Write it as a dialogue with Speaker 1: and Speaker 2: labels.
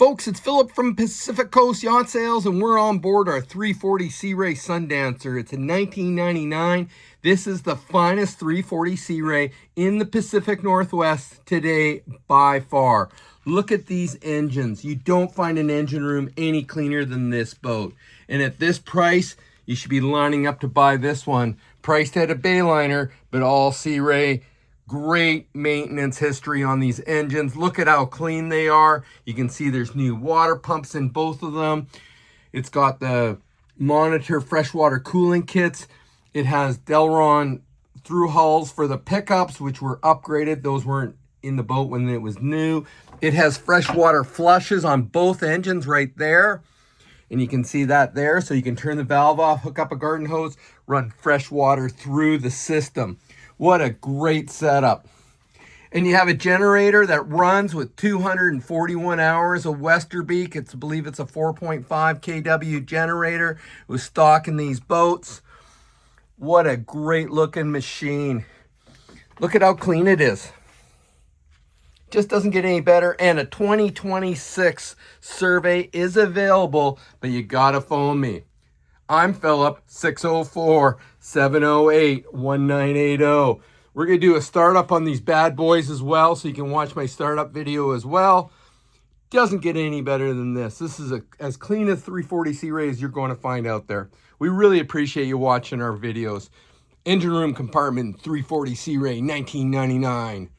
Speaker 1: Folks, it's Philip from Pacific Coast Yacht Sales, and we're on board our 340 Sea Ray Sundancer. It's a 1999. This is the finest 340 Sea Ray in the Pacific Northwest today by far. Look at these engines. You don't find an engine room any cleaner than this boat. And at this price, you should be lining up to buy this one. Priced at a Bayliner, but all Sea Ray. Great maintenance history on these engines. Look at how clean they are. You can see there's new water pumps in both of them. It's got the monitor freshwater cooling kits. It has Delron through hulls for the pickups, which were upgraded. Those weren't in the boat when it was new. It has freshwater flushes on both engines right there. And you can see that there. So you can turn the valve off, hook up a garden hose, run fresh water through the system. What a great setup. And you have a generator that runs with 241 hours of Westerbeek. I believe it's a 4.5 kW generator with stock in these boats. What a great looking machine. Look at how clean it is. Just doesn't get any better. And a 2026 survey is available, but you gotta phone me. I'm Philip, 604-708-1980. We're going to do a startup on these bad boys as well, so you can watch my startup video as well. Doesn't get any better than this. This is as clean a 340 Sea Ray as you're going to find out there. We really appreciate you watching our videos. Engine room compartment 340 Sea Ray 1999.